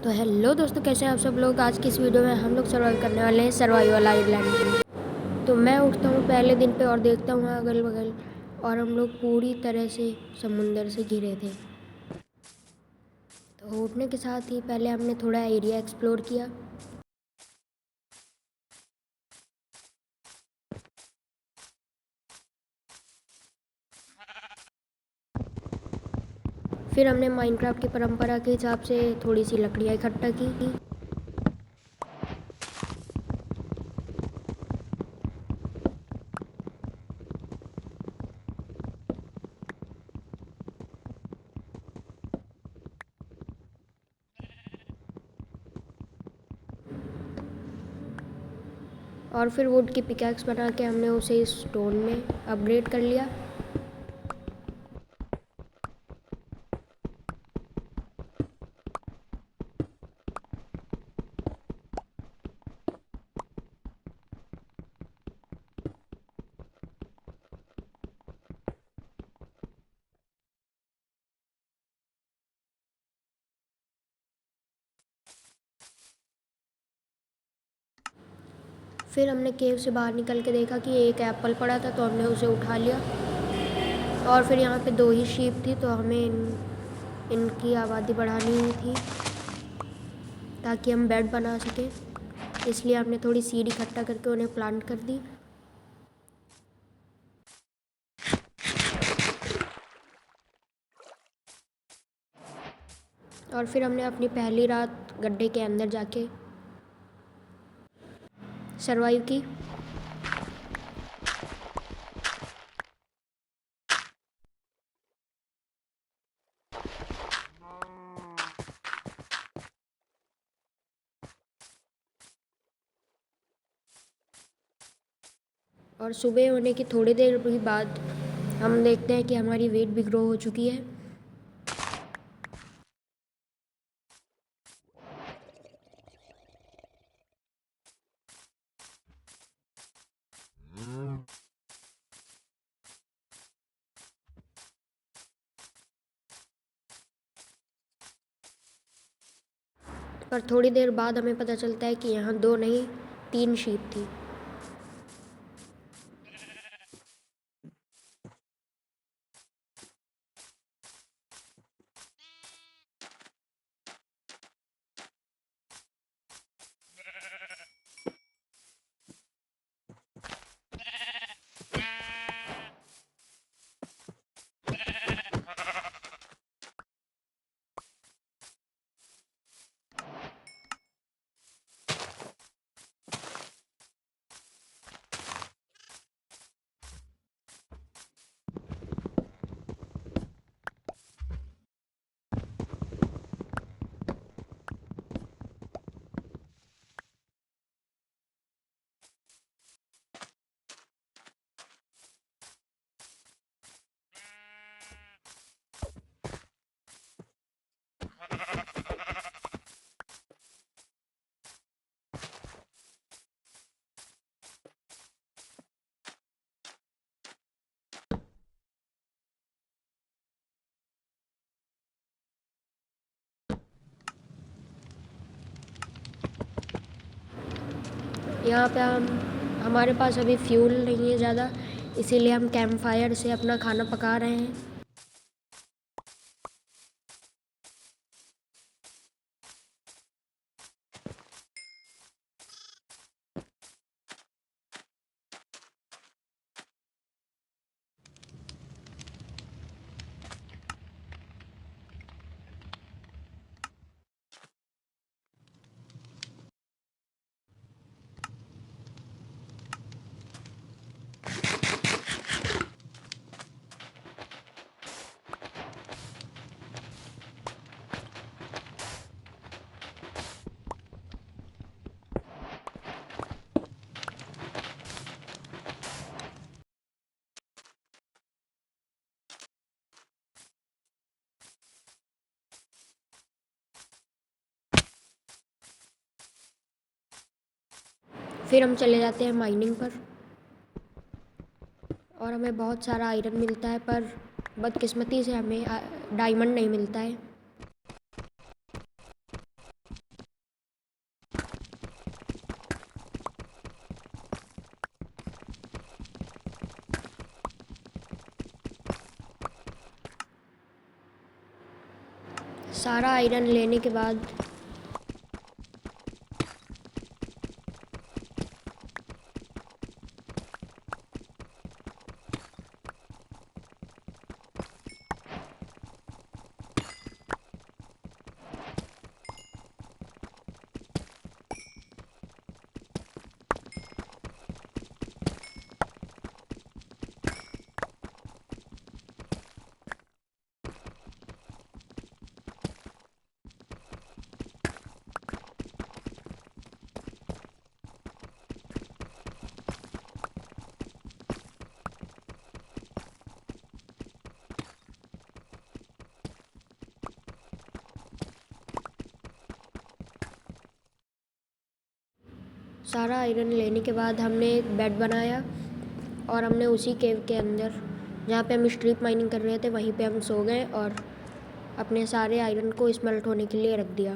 तो हेलो दोस्तों, कैसे हैं आप सब लोग। आज की इस वीडियो में हम लोग सर्वाइव करने वाले हैं सर्वाइवल आइलैंड। तो मैं उठता हूँ पहले दिन पे और देखता हूँ अगल बगल, और हम लोग पूरी तरह से समुंदर से घिरे थे। तो उठने के साथ ही पहले हमने थोड़ा एरिया एक्सप्लोर किया। फिर हमने माइनक्राफ्ट की परंपरा के हिसाब से थोड़ी सी लकड़ियाँ इकट्ठा की। और फिर वुड की पिकैक्स बना के हमने उसे स्टोन में अपग्रेड कर लिया। फिर हमने केव से बाहर निकल के देखा कि एक एप्पल पड़ा था, तो हमने उसे उठा लिया। और फिर यहाँ पे 2 ही शीप थी, तो हमें इनकी आबादी बढ़ानी ही थी ताकि हम बेड बना सकें। इसलिए हमने थोड़ी सीड इकट्ठा करके उन्हें प्लांट कर दी। और फिर हमने अपनी पहली रात गड्ढे के अंदर जाके सरवाइव की। और सुबह होने की थोड़ी देर भी बाद हम देखते हैं कि हमारी वेट भी ग्रो हो चुकी है। पर थोड़ी देर बाद हमें पता चलता है कि यहाँ 2 नहीं 3 शीप थी। यहाँ पे हमारे पास अभी फ्यूल नहीं है ज़्यादा, इसीलिए हम कैंप फायर से अपना खाना पका रहे हैं। फिर हम चले जाते हैं माइनिंग पर, और हमें बहुत सारा आयरन मिलता है, पर बदकिस्मती से हमें डायमंड नहीं मिलता है। सारा आयरन लेने के बाद सारा आयरन लेने के बाद हमने एक बेड बनाया और हमने उसी केव के अंदर जहाँ पे हम स्ट्रिप माइनिंग कर रहे थे वहीं पे हम सो गए और अपने सारे आयरन को स्मेल्ट होने के लिए रख दिया।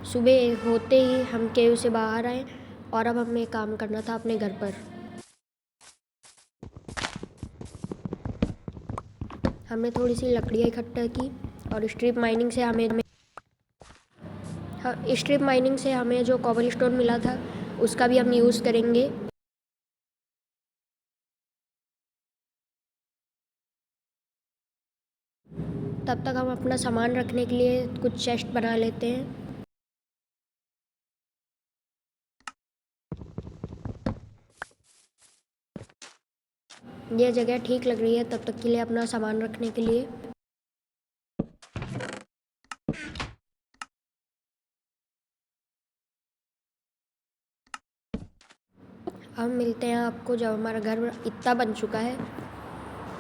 सुबह होते ही हम केव से बाहर आए और अब हमें काम करना था अपने घर पर। हमने थोड़ी सी लकड़ियाँ इकट्ठा की और स्ट्रिप माइनिंग से हमें जो कोबलस्टोन मिला था उसका भी हम यूज़ करेंगे। तब तक हम अपना सामान रखने के लिए कुछ चेस्ट बना लेते हैं। यह जगह ठीक लग रही है तब तक के लिए अपना सामान रखने के लिए। हम मिलते हैं आपको जब हमारा घर इतना बन चुका है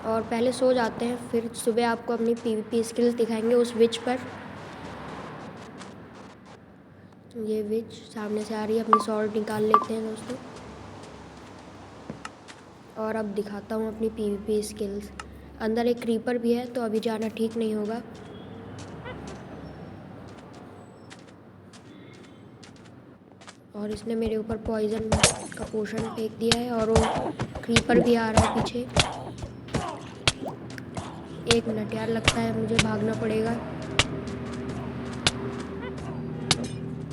और पहले सो जाते हैं, फिर सुबह आपको अपनी पीवीपी स्किल्स दिखाएंगे उस विच पर। ये विच सामने से आ रही है, अपनी सॉर्ड निकाल लेते हैं दोस्तों। और अब दिखाता हूँ अपनी पीवीपी स्किल्स। अंदर एक क्रीपर भी है तो अभी जाना ठीक नहीं होगा। और इसने मेरे ऊपर पॉइजन का पोशन फेंक दिया है और वो क्रीपर भी आ रहा है पीछे। 1 मिनट यार, लगता है मुझे भागना पड़ेगा।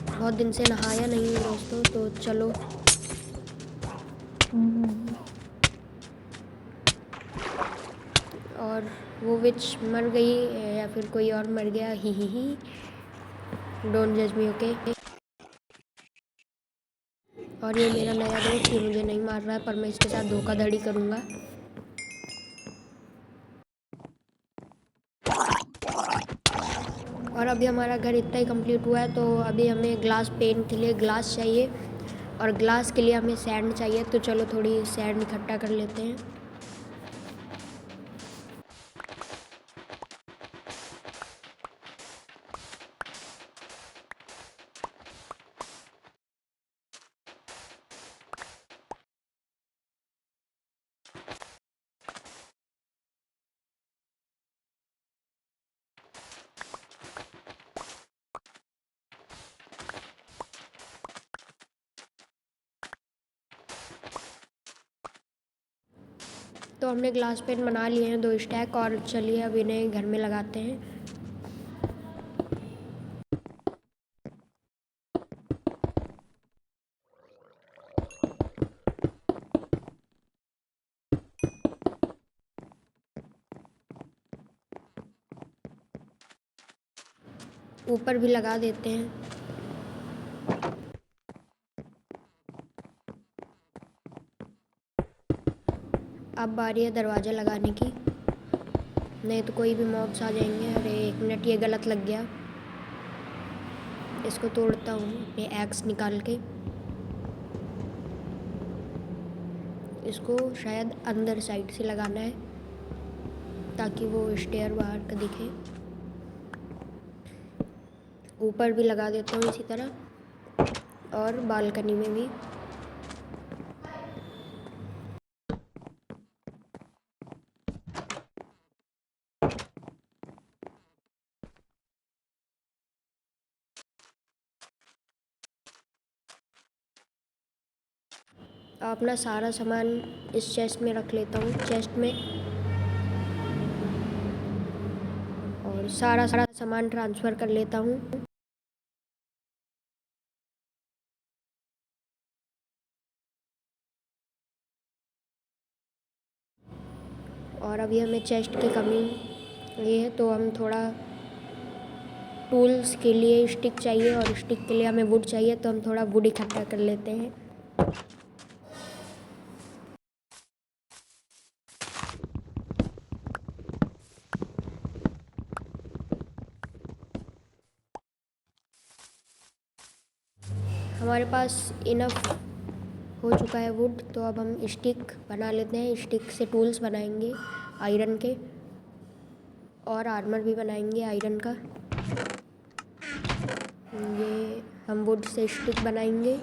बहुत दिन से नहाया नहीं है दोस्तों, तो चलो। और वो विच मर गई या फिर कोई और मर गया, ही डोंट जज मी, ओके। और ये मेरा नया दोस्त, ये मुझे नहीं मार रहा है पर मैं इसके साथ धोखाधड़ी करूँगा। और अभी हमारा घर इतना ही कंप्लीट हुआ है तो अभी हमें ग्लास पेंट के लिए ग्लास चाहिए और ग्लास के लिए हमें सैंड चाहिए, तो चलो थोड़ी सैंड इकट्ठा कर लेते हैं। तो हमने ग्लास पेन बना लिए हैं 2 स्टैक, और चलिए अब इन्हें घर में लगाते हैं। ऊपर भी लगा देते हैं। अब बारी है दरवाज़ा लगाने की, नहीं तो कोई भी मॉब्स आ जाएंगे। अरे 1 मिनट, ये गलत लग गया। इसको तोड़ता हूँ अपने एक्स निकाल के। इसको शायद अंदर साइड से लगाना है ताकि वो स्टेयर बाहर का दिखे। ऊपर भी लगा देता हूँ इसी तरह, और बालकनी में भी। अपना सारा सामान इस चेस्ट में रख लेता हूँ, चेस्ट में, और सारा सामान ट्रांसफ़र कर लेता हूँ। और अभी हमें चेस्ट की कमी ये है, तो हम थोड़ा टूल्स के लिए स्टिक चाहिए और स्टिक के लिए हमें वुड चाहिए, तो हम थोड़ा वुड इकट्ठा कर लेते हैं। हमारे पास इनफ हो चुका है वुड, तो अब हम स्टिक बना लेते हैं। स्टिक से टूल्स बनाएंगे आयरन के, और आर्मर भी बनाएंगे आयरन का। ये हम वुड से स्टिक बनाएंगे,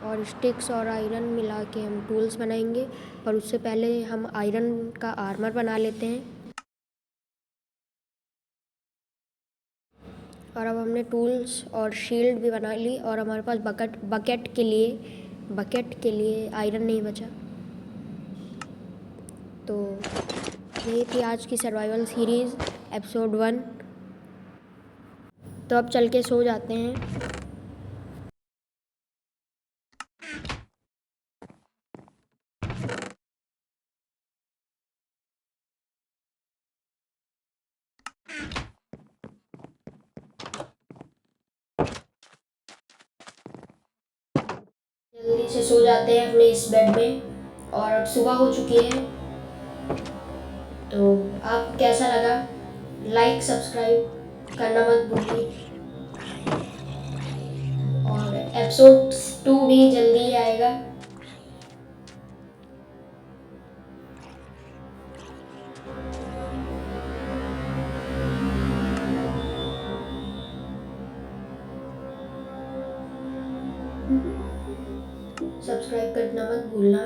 और स्टिक्स और आयरन मिला के हम टूल्स बनाएंगे। पर उससे पहले हम आयरन का आर्मर बना लेते हैं। और अब हमने टूल्स और शील्ड भी बना ली, और हमारे पास बकेट के लिए आयरन नहीं बचा। तो यही थी आज की सर्वाइवल सीरीज़ एपिसोड 1। तो अब चल के सो जाते हैं। जल्दी से सो जाते हैं अपने इस बेड में। और अब सुबह हो चुकी है। तो आपको कैसा लगा, लाइक सब्सक्राइब करना मत भूलिए। और एपिसोड 2 भी जल्दी ही आएगा। सब्सक्राइब करना मत भूलना।